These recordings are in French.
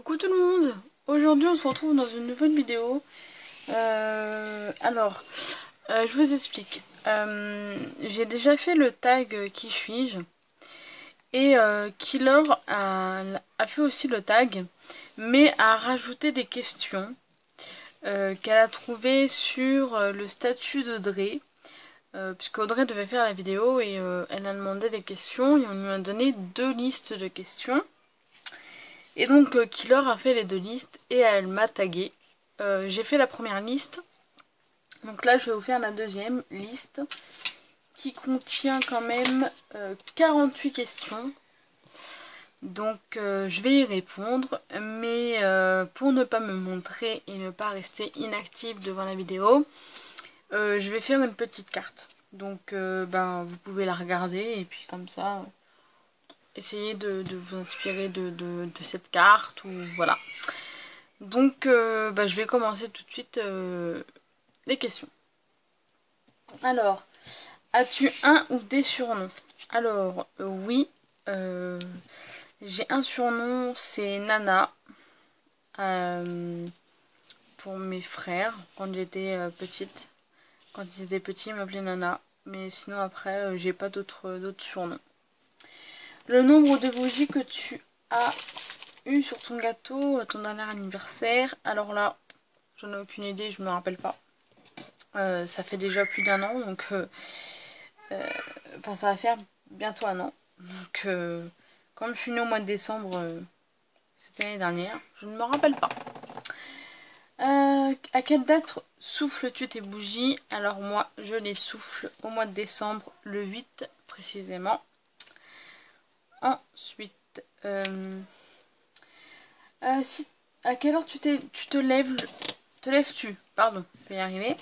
Coucou tout le monde. Aujourd'hui on se retrouve dans une nouvelle vidéo. Je vous explique. J'ai déjà fait le tag Qui suis-je et Killer a fait aussi le tag, mais a rajouté des questions qu'elle a trouvées sur le statut d'Audrey. Puisque Audrey devait faire la vidéo et elle a demandé des questions et on lui a donné 2 listes de questions. Et donc Killer a fait les 2 listes et elle m'a tagué. J'ai fait la première liste. Donc là je vais vous faire la deuxième liste qui contient quand même 48 questions. Donc je vais y répondre. Mais pour ne pas me montrer et ne pas rester inactive devant la vidéo, je vais faire une petite carte. Donc vous pouvez la regarder et puis comme ça... essayez de vous inspirer de cette carte ou voilà. Donc je vais commencer tout de suite les questions. Alors, as-tu un ou des surnoms? Alors, oui, j'ai un surnom, c'est Nana. Pour mes frères, quand j'étais petite. Quand ils étaient petits, ils m'appelaient Nana. Mais sinon après, j'ai pas d'autres surnoms. Le nombre de bougies que tu as eu sur ton gâteau, ton dernier anniversaire. Alors là, j'en ai aucune idée, je me rappelle pas. Ça fait déjà plus d'1 an, donc ça va faire bientôt 1 an. Donc comme je suis née au mois de décembre cette année dernière, je ne me rappelle pas. À quelle date souffles-tu tes bougies? Alors moi, je les souffle au mois de décembre, le 8 précisément. Ensuite, à quelle heure tu te lèves-tu? Pardon, je vais y arriver.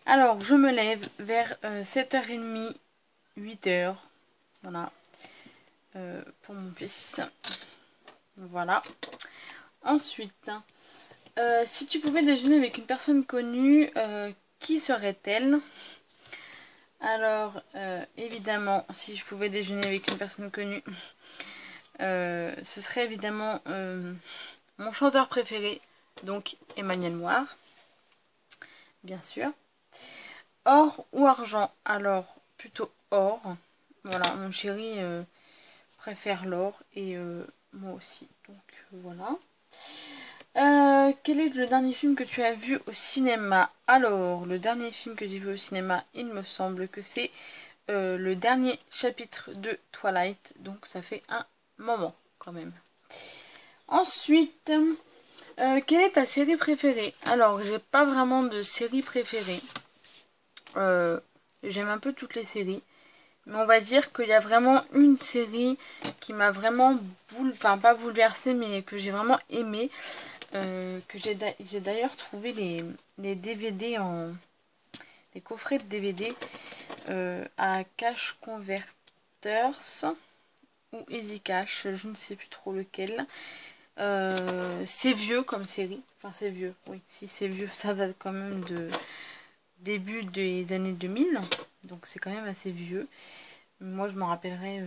Alors, je me lève vers 7h30, 8h. Voilà. Pour mon fils. Voilà. Ensuite, si tu pouvais déjeuner avec une personne connue, qui serait-elle? Alors, évidemment, si je pouvais déjeuner avec une personne connue, ce serait évidemment mon chanteur préféré, donc Emmanuel Moir, bien sûr. Or ou argent? Alors, plutôt or. Voilà, mon chéri préfère l'or et moi aussi, donc voilà. Quel est le dernier film que tu as vu au cinéma? Alors, le dernier film que j'ai vu au cinéma, il me semble que c'est le dernier chapitre de Twilight. Donc ça fait un moment quand même. Ensuite, quelle est ta série préférée? Alors, j'ai pas vraiment de série préférée. J'aime un peu toutes les séries. Mais on va dire qu'il y a vraiment une série qui m'a vraiment pas bouleversée, mais que j'ai vraiment aimé. Que j'ai d'ailleurs trouvé les DVD les coffrets de DVD à Cash Converters ou Easy Cash, je ne sais plus trop lequel. C'est vieux comme série, enfin c'est vieux, oui, si c'est vieux, ça date quand même de début des années 2000, donc c'est quand même assez vieux. Moi je m'en rappellerai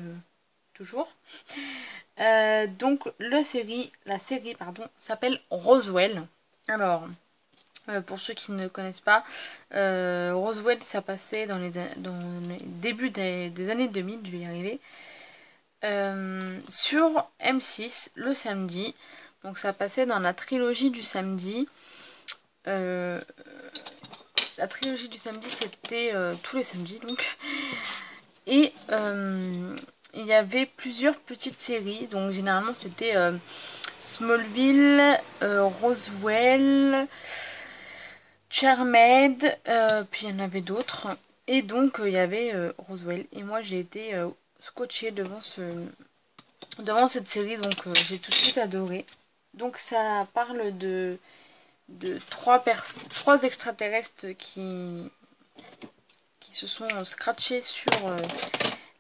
toujours. Donc la série s'appelle Roswell. Alors, pour ceux qui ne connaissent pas, Roswell, ça passait dans les débuts des années 2000, je vais y arriver, sur M6 le samedi. Donc ça passait dans la trilogie du samedi. La trilogie du samedi, c'était tous les samedis donc. Et il y avait plusieurs petites séries. Donc généralement c'était Smallville, Roswell, Charmed, puis il y en avait d'autres. Et donc il y avait Roswell. Et moi j'ai été scotchée devant cette série. Donc j'ai tout de suite adoré. Donc ça parle de trois extraterrestres qui se sont scratchés sur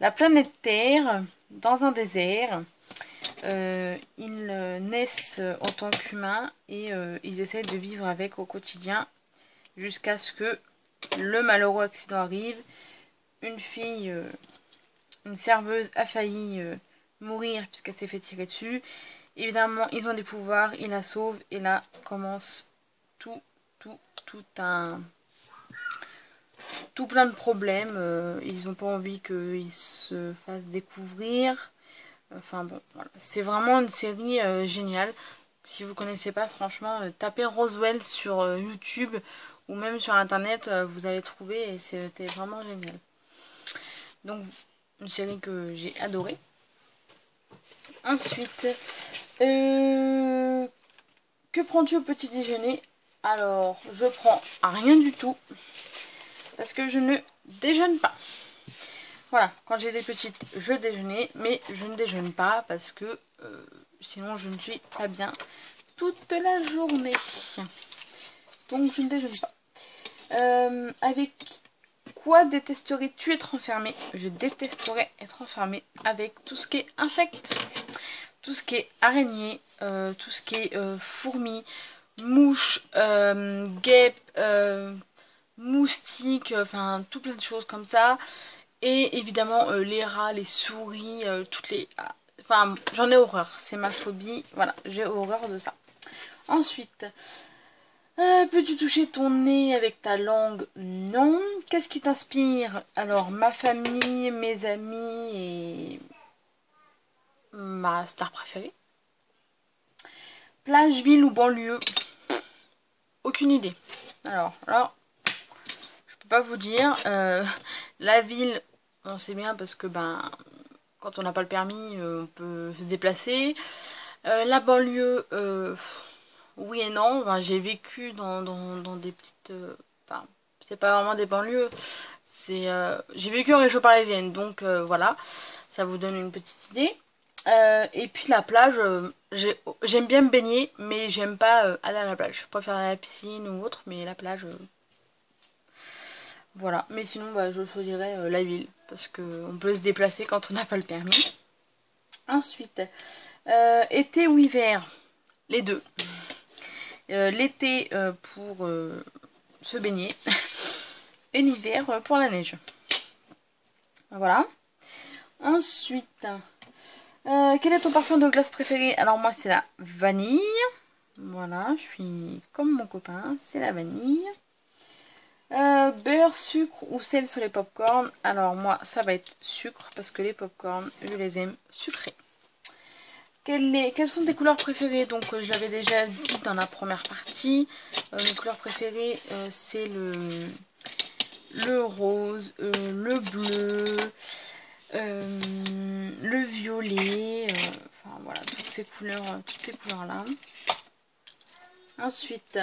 la planète Terre dans un désert. Ils naissent en tant qu'humains et ils essaient de vivre avec au quotidien jusqu'à ce que le malheureux accident arrive. Une fille, une serveuse a failli mourir puisqu'elle s'est fait tirer dessus Évidemment, ils ont des pouvoirs, ils la sauvent. Et là commence tout plein de problèmes. Ils n'ont pas envie qu'ils se fassent découvrir. Enfin bon, voilà. C'est vraiment une série géniale. Si vous connaissez pas, franchement, tapez Roswell sur YouTube ou même sur internet, vous allez trouver et c'était vraiment génial. Donc, une série que j'ai adorée. Ensuite, que prends-tu au petit déjeuner? Alors, je prends rien du tout parce que je ne déjeune pas. Voilà, quand j'étais petite, je déjeunais, mais je ne déjeune pas parce que sinon je ne suis pas bien toute la journée. Donc je ne déjeune pas. Avec quoi détesterais-tu être enfermé? Je détesterais être enfermé avec tout ce qui est insectes, tout ce qui est araignées, tout ce qui est fourmis, mouches, guêpes, moustiques, enfin tout plein de choses comme ça. Et évidemment les rats, les souris, toutes les... Enfin j'en ai horreur, c'est ma phobie, voilà, j'ai horreur de ça. Ensuite, peux-tu toucher ton nez avec ta langue? Non. Qu'est-ce qui t'inspire? Alors ma famille, mes amis et ma star préférée. Plage, ville ou banlieue? Aucune idée. Alors là, je peux pas vous dire. La ville, on sait bien parce que quand on n'a pas le permis, on peut se déplacer. La banlieue, oui et non. Enfin, j'ai vécu dans des petites... Enfin, c'est pas vraiment des banlieues. J'ai vécu en région parisienne, donc voilà. Ça vous donne une petite idée. Et puis la plage, j'aime bien me baigner, mais j'aime pas aller à la plage. Je préfère aller à la piscine ou autre, mais la plage... Voilà, mais sinon je choisirais la ville parce qu'on peut se déplacer quand on n'a pas le permis. Ensuite, été ou hiver? Les deux. L'été pour se baigner et l'hiver pour la neige. Voilà. Ensuite, quel est ton parfum de glace préféré? Alors moi c'est la vanille. Voilà, je suis comme mon copain, c'est la vanille. Beurre, sucre ou sel sur les pop-corn? Alors moi ça va être sucre parce que les pop-corn je les aime sucrés. Quelles sont tes couleurs préférées? Donc je l'avais déjà dit dans la première partie. Mes couleurs préférées c'est le rose, le bleu, le violet, enfin voilà toutes ces couleurs là. Ensuite,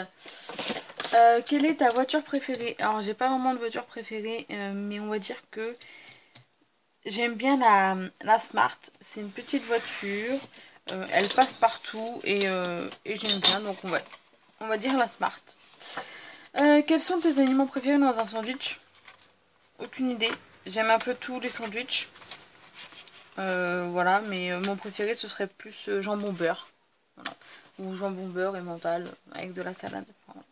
quelle est ta voiture préférée? Alors j'ai pas vraiment de voiture préférée, mais on va dire que j'aime bien la Smart. C'est une petite voiture, elle passe partout et j'aime bien, donc on va dire la Smart. Quels sont tes aliments préférés dans un sandwich? Aucune idée. J'aime un peu tous les sandwichs. Voilà, mais mon préféré ce serait plus jambon beurre. Voilà. Ou jambon beurre et mental avec de la salade. Enfin, voilà.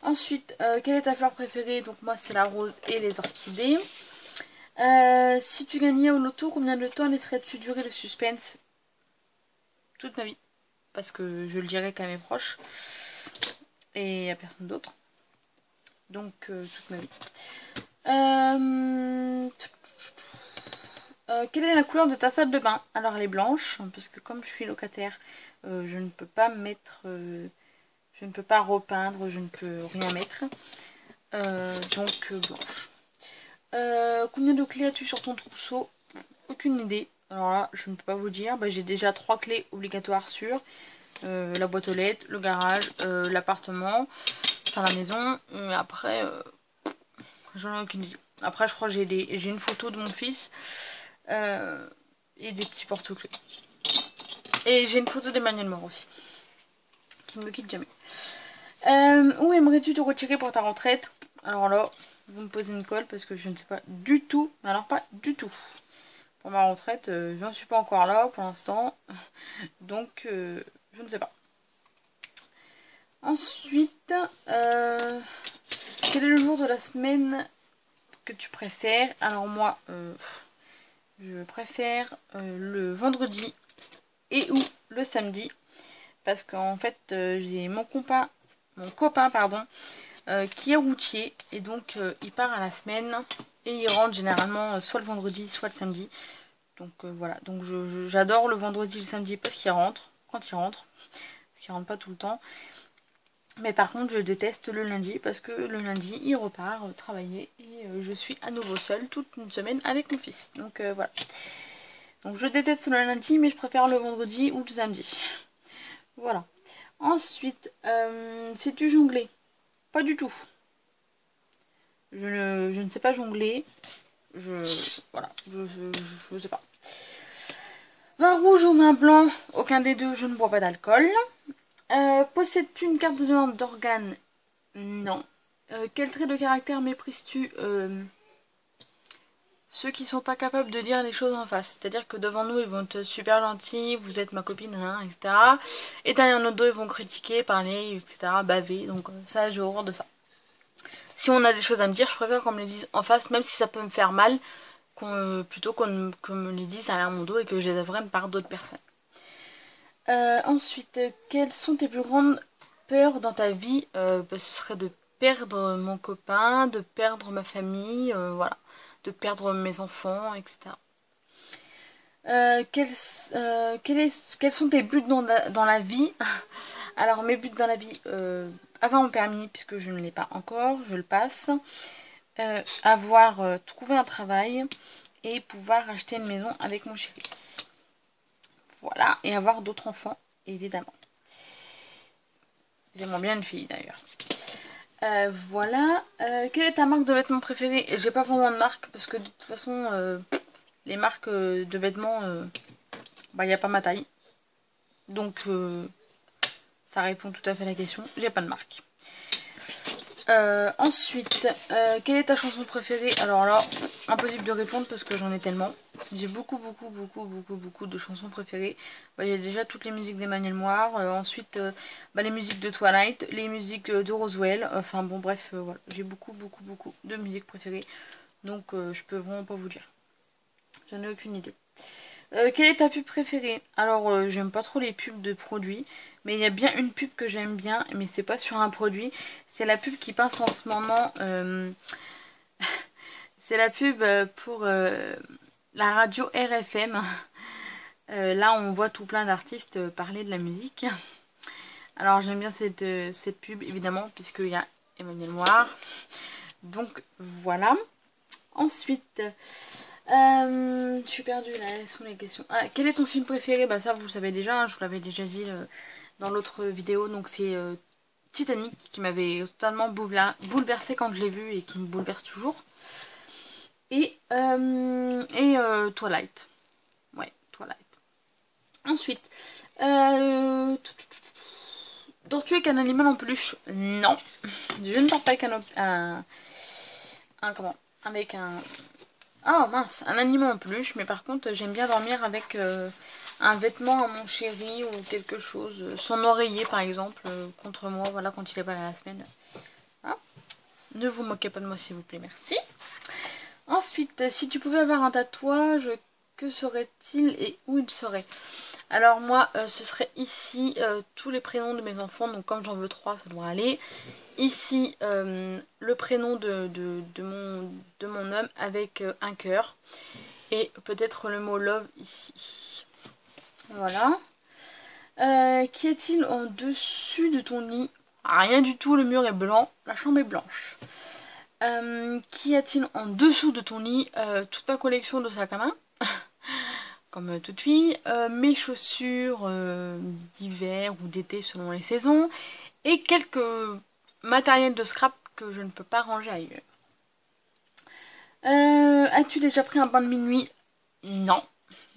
Ensuite, quelle est ta fleur préférée? Donc moi c'est la rose et les orchidées. Si tu gagnais au loto, combien de temps laisserais-tu durer le suspense? Toute ma vie. Parce que je le dirais qu'à mes proches. Et à personne d'autre. Donc toute ma vie. Quelle est la couleur de ta salle de bain? Alors elle est blanche, parce que comme je suis locataire, je ne peux pas mettre... je ne peux pas repeindre, je ne peux rien mettre. Donc blanche. Combien de clés as-tu sur ton trousseau? Aucune idée. Alors là, je ne peux pas vous dire. J'ai déjà 3 clés obligatoires sur la boîte aux lettres, le garage, l'appartement, enfin la maison. Et après, j'en ai aucune idée. Après, je crois que j'ai une photo de mon fils et des petits porte-clés. Et j'ai une photo d'Emmanuel Mort aussi, qui ne me quitte jamais. Où aimerais-tu te retirer pour ta retraite? Alors là, vous me posez une colle parce que je ne sais pas du tout. Alors pas du tout. Pour ma retraite, je n'en suis pas encore là pour l'instant. Donc, je ne sais pas. Ensuite, quel est le jour de la semaine que tu préfères? Alors moi, je préfère le vendredi et ou le samedi. Parce qu'en fait, j'ai mon copain pardon, qui est routier. Et donc, il part à la semaine. Et il rentre généralement soit le vendredi, soit le samedi. Donc voilà, donc j'adore le vendredi et le samedi parce qu'il rentre, quand il rentre. Parce qu'il rentre pas tout le temps. Mais par contre, je déteste le lundi parce que le lundi, il repart travailler et je suis à nouveau seule toute une semaine avec mon fils. Donc voilà. Donc je déteste le lundi, mais je préfère le vendredi ou le samedi. Voilà. Ensuite, sais-tu jongler? Pas du tout. Je ne sais pas jongler. Voilà, je sais pas. Vin rouge ou vin blanc? Aucun des deux, je ne bois pas d'alcool. Possèdes-tu une carte de demande d'organes? Non. Quel trait de caractère méprises-tu? Ceux qui sont pas capables de dire les choses en face. C'est-à-dire que devant nous, ils vont être super gentils, vous êtes ma copine, hein, etc. Et derrière notre dos, ils vont critiquer, parler, etc., baver. Donc ça, j'ai horreur de ça. Si on a des choses à me dire, je préfère qu'on me les dise en face, même si ça peut me faire mal, plutôt qu'on me les dise derrière mon dos et que je les apprenne par d'autres personnes. Ensuite, quelles sont tes plus grandes peurs dans ta vie? Ce serait de perdre mon copain, de perdre ma famille, voilà, de perdre mes enfants, etc. Quels sont tes buts dans la vie? Alors mes buts dans la vie, avoir mon permis puisque je ne l'ai pas encore, je le passe. Avoir trouvé un travail et pouvoir acheter une maison avec mon chéri. Voilà, et avoir d'autres enfants, évidemment. J'aimerais bien une fille d'ailleurs. Voilà. Quelle est ta marque de vêtements préférée? J'ai pas vraiment de marque parce que de toute façon, les marques de vêtements, il n'y a pas ma taille. Donc, ça répond tout à fait à la question. J'ai pas de marque. Ensuite, quelle est ta chanson préférée? Alors là, impossible de répondre parce que j'en ai tellement. J'ai beaucoup de chansons préférées. J'ai déjà toutes les musiques d'Emmanuel Moir. Ensuite, les musiques de Twilight, les musiques de Roswell. Enfin bon, bref, voilà. J'ai beaucoup de musiques préférées. Donc, je peux vraiment pas vous dire. J'en ai aucune idée. Quelle est ta pub préférée? Alors, j'aime pas trop les pubs de produits, mais il y a bien une pub que j'aime bien, mais c'est pas sur un produit. C'est la pub qui passe en ce moment. C'est la pub pour la radio RFM. Là, on voit tout plein d'artistes parler de la musique. Alors, j'aime bien cette pub, évidemment, puisqu'il y a Emmanuel Moir. Donc, voilà. Ensuite... je suis perdue là, quelles sont les questions? Ah, quel est ton film préféré? Bah ça vous le savez déjà, hein, je vous l'avais déjà dit dans l'autre vidéo. Donc c'est Titanic qui m'avait totalement bouleversée quand je l'ai vu et qui me bouleverse toujours. Et Twilight. Ouais, Twilight. Ensuite, dors-tu avec un animal en peluche? Non. Je ne dors pas avec avec un... Oh mince, un animal en peluche, mais par contre j'aime bien dormir avec un vêtement à mon chéri ou quelque chose, son oreiller par exemple, contre moi, voilà, quand il est pas là la semaine. Hein, ne vous moquez pas de moi s'il vous plaît, merci. Ensuite, si tu pouvais avoir un tatouage, que serait-il et où il serait? Alors moi, ce serait ici tous les prénoms de mes enfants, donc comme j'en veux 3, ça doit aller. Ici, le prénom de mon homme avec un cœur. Et peut-être le mot love ici. Voilà. Qu'y a-t-il en dessus de ton lit? Rien du tout, le mur est blanc, la chambre est blanche. Qu'y a-t-il en dessous de ton lit? Toute ma collection de sacs à main. Comme toute fille. Mes chaussures d'hiver ou d'été selon les saisons. Et quelques matériel de scrap que je ne peux pas ranger ailleurs. As-tu déjà pris un bain de minuit? Non.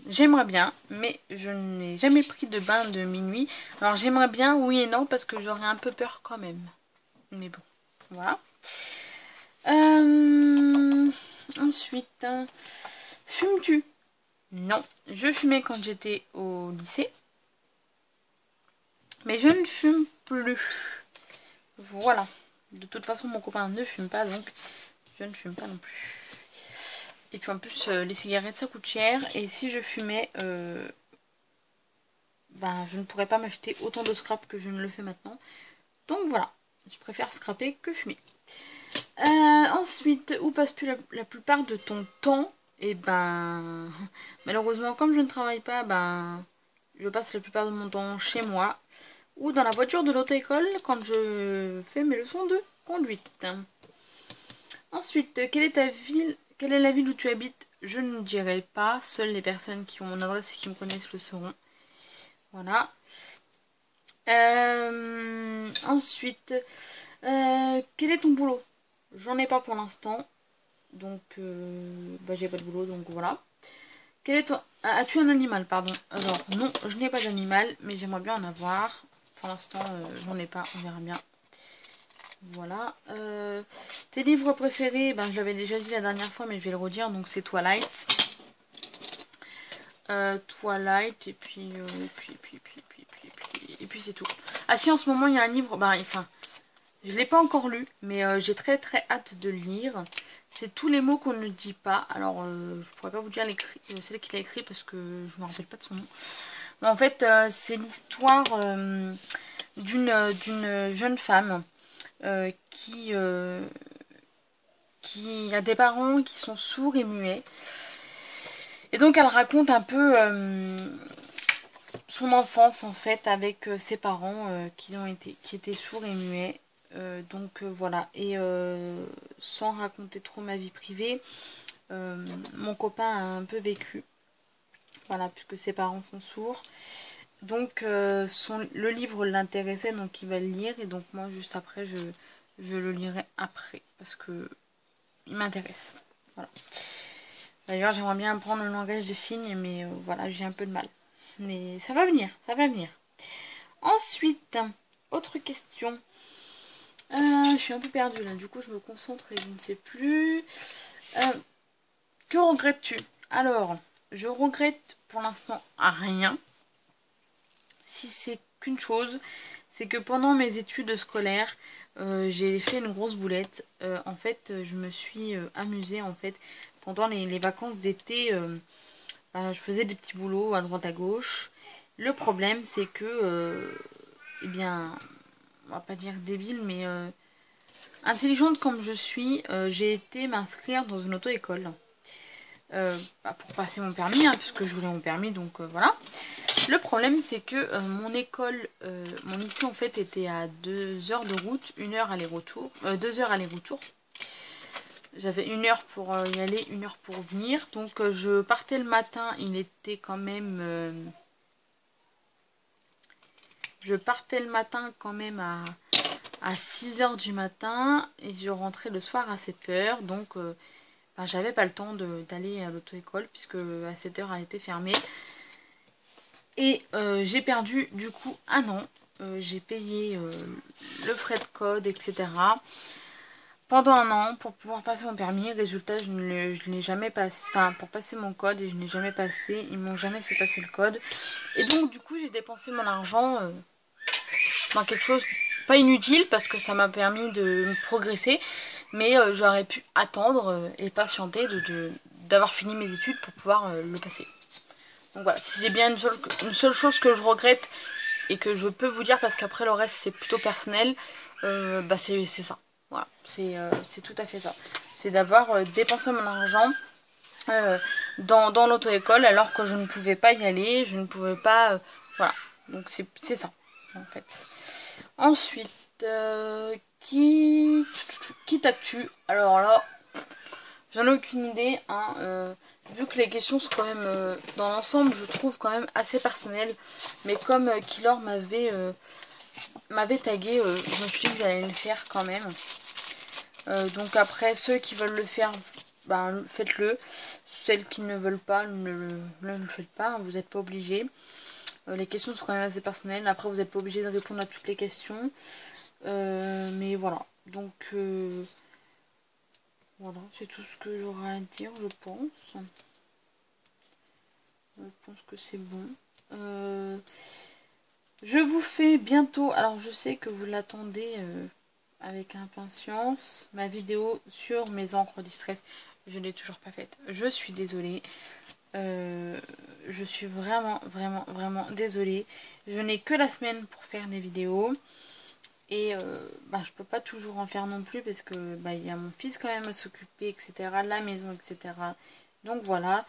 J'aimerais bien, mais je n'ai jamais pris de bain de minuit. Alors j'aimerais bien, oui et non, parce que j'aurais un peu peur quand même. Mais bon, voilà. Ensuite, fumes-tu? Non. Je fumais quand j'étais au lycée. Mais je ne fume plus. Voilà. De toute façon, mon copain ne fume pas, donc je ne fume pas non plus. Et puis en plus, les cigarettes, ça coûte cher. Et si je fumais, ben, je ne pourrais pas m'acheter autant de scrap que je ne le fais maintenant. Donc voilà, je préfère scraper que fumer. Ensuite, où passes-tu la plupart de ton temps? Et ben, malheureusement, comme je ne travaille pas, ben, je passe la plupart de mon temps chez moi ou dans la voiture de l'auto-école quand je fais mes leçons de conduite. Ensuite, quelle est la ville où tu habites? Je ne dirai pas, seules les personnes qui ont mon adresse et qui me connaissent le sauront. Voilà. Ensuite, quel est ton boulot? J'en ai pas pour l'instant. Donc, bah, j'ai pas de boulot, donc voilà. Quel est ton... As-tu un animal, pardon? Alors, non, je n'ai pas d'animal, mais j'aimerais bien en avoir. Pour l'instant, j'en ai pas, on verra bien. Voilà. Tes livres préférés, ben, je l'avais déjà dit la dernière fois, mais je vais le redire, donc c'est Twilight. Twilight, et puis, et puis c'est tout. Ah si, en ce moment, il y a un livre, ben, enfin, je ne l'ai pas encore lu, mais j'ai très très hâte de le lire. C'est tous les mots qu'on ne dit pas. Alors, je pourrais pas vous dire celle qu'il a écrit parce que je me rappelle pas de son nom. Mais en fait, c'est l'histoire d'une jeune femme qui a des parents qui sont sourds et muets. Et donc, elle raconte un peu son enfance en fait avec ses parents qui étaient sourds et muets. Donc voilà, et sans raconter trop ma vie privée, mon copain a un peu vécu, voilà, puisque ses parents sont sourds. Donc le livre l'intéressait, donc il va le lire, et donc moi juste après je le lirai après, parce que il m'intéresse. Voilà. D'ailleurs j'aimerais bien apprendre le langage des signes, mais voilà, j'ai un peu de mal. Mais ça va venir, ça va venir. Ensuite, autre question. Je suis un peu perdue là, du coup je me concentre et je ne sais plus. Que regrettes-tu? Alors, je regrette pour l'instant rien. Si c'est qu'une chose, c'est que pendant mes études scolaires, j'ai fait une grosse boulette. En fait, je me suis amusée en fait pendant les vacances d'été. Je faisais des petits boulots à droite à gauche. Le problème, c'est que, eh bien, on va pas dire débile, mais intelligente comme je suis, j'ai été m'inscrire dans une auto-école. Pour passer mon permis, hein, puisque je voulais mon permis, donc voilà. Le problème, c'est que mon école, mon lycée en fait était à 2 heures de route, 1 heure aller-retour, 2 heures aller-retour. J'avais 1 heure pour y aller, 1 heure pour venir. Donc je partais le matin, il était quand même... je partais le matin quand même à 6 heures du matin et je rentrais le soir à 7 heures. Donc j'avais pas le temps d'aller à l'auto-école puisque à 7 heures elle était fermée. Et j'ai perdu du coup 1 an. J'ai payé le frais de code, etc. pendant 1 an pour pouvoir passer mon permis. Résultat, je ne l'ai jamais passé. Enfin, pour passer mon code, et je ne l'ai jamais passé. Ils m'ont jamais fait passer le code. Et donc, du coup, j'ai dépensé mon argent dans quelque chose pas inutile parce que ça m'a permis de progresser. Mais j'aurais pu attendre et patienter d'avoir fini mes études pour pouvoir le passer. Donc voilà, si c'est bien une seule chose que je regrette et que je peux vous dire, parce qu'après le reste c'est plutôt personnel, c'est ça. Voilà, c'est tout à fait ça. C'est d'avoir dépensé mon argent dans l'auto-école alors que je ne pouvais pas y aller, je ne pouvais pas... voilà, donc c'est ça en fait. Ensuite, qui t'as-tu? Alors là, j'en ai aucune idée, hein. Vu que les questions sont quand même, dans l'ensemble, je trouve quand même assez personnelles. Mais comme Killer m'avait tagué, je me suis dit que j'allais le faire quand même. Donc après, ceux qui veulent le faire, ben, faites-le. Celles qui ne veulent pas, ne le faites pas, hein, vous n'êtes pas obligés. Les questions sont quand même assez personnelles. Après, vous n'êtes pas obligé de répondre à toutes les questions. Mais voilà. Donc... voilà, c'est tout ce que j'aurai à dire, je pense. Je pense que c'est bon. Je vous fais bientôt, alors je sais que vous l'attendez avec impatience, ma vidéo sur mes encres distress. Je ne l'ai toujours pas faite. Je suis désolée. Je suis vraiment désolée. Je n'ai que la semaine pour faire les vidéos. Et je peux pas toujours en faire non plus parce que il y a mon fils quand même à s'occuper, etc. La maison, etc. Donc voilà.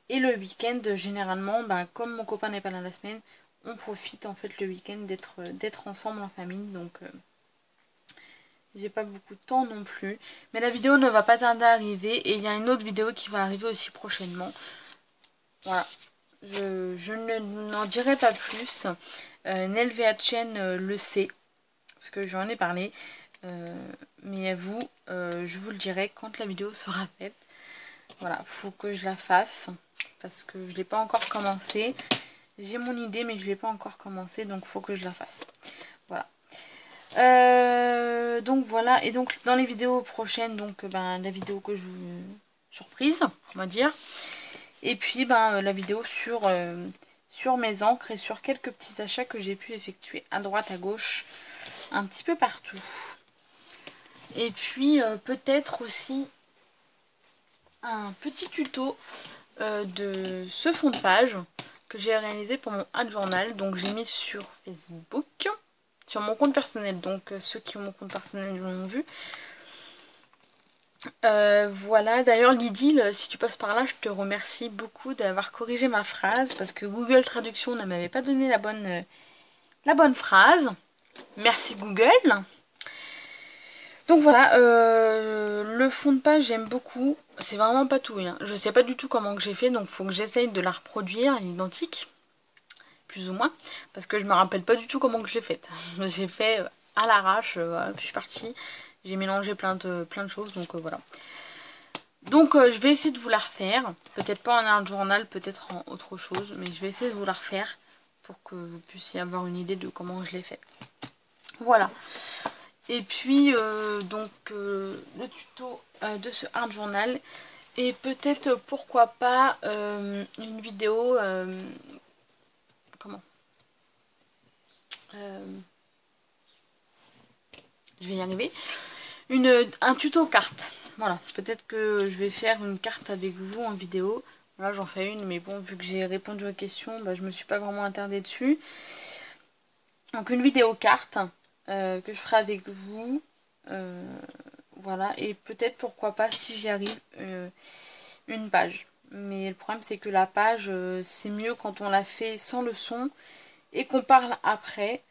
Et le week-end, généralement, comme mon copain n'est pas là la semaine, on profite en fait le week-end d'être ensemble en famille. Donc j'ai pas beaucoup de temps non plus. Mais la vidéo ne va pas tarder à arriver. Et il y a une autre vidéo qui va arriver aussi prochainement. Voilà. Je n'en dirai pas plus. Nelvea Chen le sait. Parce que j'en ai parlé. Mais à vous, je vous le dirai quand la vidéo sera faite. Voilà, faut que je la fasse. Parce que je ne l'ai pas encore commencé. J'ai mon idée, mais je ne l'ai pas encore commencé. Donc, faut que je la fasse. Voilà. Donc, voilà. Et donc, dans les vidéos prochaines, donc, la vidéo que je vous... surprise, on va dire. Et puis, la vidéo sur mes encres et sur quelques petits achats que j'ai pu effectuer à droite, à gauche. Un petit peu partout. Et puis, peut-être aussi un petit tuto de ce fond de page que j'ai réalisé pour mon ad journal. Donc j'ai mis sur Facebook, sur mon compte personnel. Donc ceux qui ont mon compte personnel l'ont vu. Voilà, d'ailleurs Lydie, si tu passes par là, je te remercie beaucoup d'avoir corrigé ma phrase parce que Google Traduction ne m'avait pas donné la bonne phrase. Merci Google. Donc voilà, le fond de page j'aime beaucoup, c'est vraiment pas tout, hein. Je sais pas du tout comment que j'ai fait, donc faut que j'essaye de la reproduire à l'identique, plus ou moins, parce que je me rappelle pas du tout comment que je l'ai faite. J'ai fait à l'arrache, je suis partie, j'ai mélangé plein de choses, donc voilà. Donc je vais essayer de vous la refaire, peut-être pas en un journal, peut-être en autre chose, mais je vais essayer de vous la refaire pour que vous puissiez avoir une idée de comment je l'ai faite. Voilà. Et puis le tuto de ce art journal. Et peut-être pourquoi pas une vidéo je vais y arriver. Un tuto carte. Voilà, peut-être que je vais faire une carte avec vous en vidéo. Là j'en fais une, mais bon, vu que j'ai répondu aux questions, je me suis pas vraiment attardée dessus. Donc une vidéo carte que je ferai avec vous. Voilà, et peut-être pourquoi pas si j'y arrive une page. Mais le problème c'est que la page c'est mieux quand on la fait sans le son et qu'on parle après.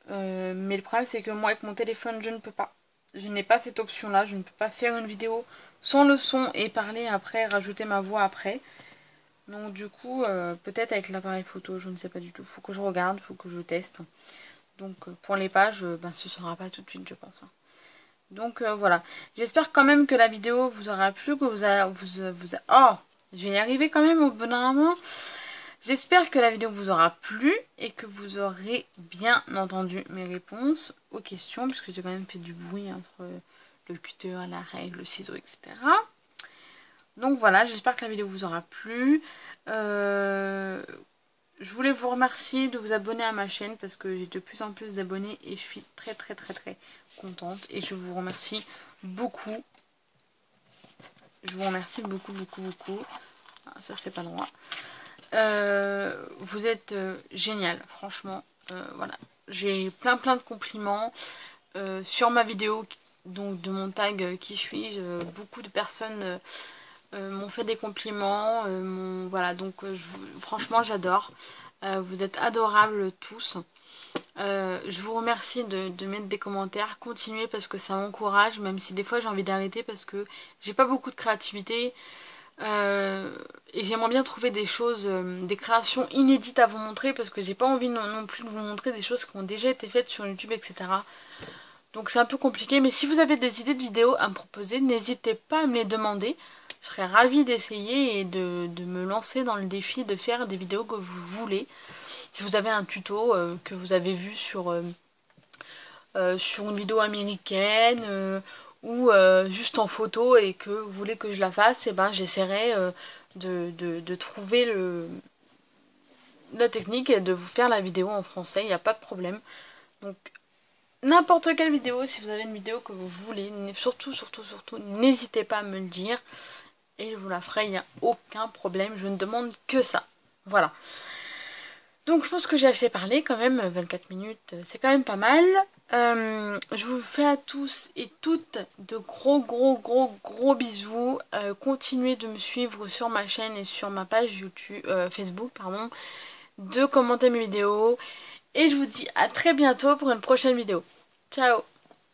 Mais le problème c'est que moi avec mon téléphone je ne peux pas. Je n'ai pas cette option là, je ne peux pas faire une vidéo sans le son et parler après, rajouter ma voix après. Donc du coup peut-être avec l'appareil photo, je ne sais pas du tout. Faut que je regarde, faut que je teste. Donc pour les pages, ce sera pas tout de suite je pense. Donc voilà, j'espère quand même que la vidéo vous aura plu, que oh, je vais y arriver quand même au bon moment. J'espère que la vidéo vous aura plu et que vous aurez bien entendu mes réponses aux questions, puisque j'ai quand même fait du bruit entre le cutter, la règle, le ciseau, etc. Donc voilà, j'espère que la vidéo vous aura plu. Je voulais vous remercier de vous abonner à ma chaîne parce que j'ai de plus en plus d'abonnés et je suis très contente. Et je vous remercie beaucoup. Je vous remercie beaucoup. Ah, ça c'est pas droit. Vous êtes génial, franchement. Voilà. J'ai plein de compliments sur ma vidéo donc de mon tag qui suis-je. Beaucoup de personnes m'ont fait des compliments. Voilà, donc franchement j'adore. Vous êtes adorables tous. Je vous remercie de mettre des commentaires. Continuez parce que ça m'encourage, même si des fois j'ai envie d'arrêter parce que j'ai pas beaucoup de créativité. Et j'aimerais bien trouver des choses, des créations inédites à vous montrer parce que j'ai pas envie non plus de vous montrer des choses qui ont déjà été faites sur YouTube, etc. Donc c'est un peu compliqué, mais si vous avez des idées de vidéos à me proposer, n'hésitez pas à me les demander. Je serais ravie d'essayer et de me lancer dans le défi de faire des vidéos que vous voulez. Si vous avez un tuto que vous avez vu sur une vidéo américaine ou juste en photo et que vous voulez que je la fasse, et j'essaierai de trouver la technique et de vous faire la vidéo en français, il n'y a pas de problème. Donc n'importe quelle vidéo, si vous avez une vidéo que vous voulez, surtout, n'hésitez pas à me le dire. et je vous la ferai, il n'y a aucun problème, je ne demande que ça. Voilà. Donc je pense que j'ai assez parlé quand même, 24 minutes, c'est quand même pas mal. Je vous fais à tous et toutes de gros bisous. Continuez de me suivre sur ma chaîne et sur ma page YouTube, Facebook, pardon. De commenter mes vidéos. Et je vous dis à très bientôt pour une prochaine vidéo. Ciao!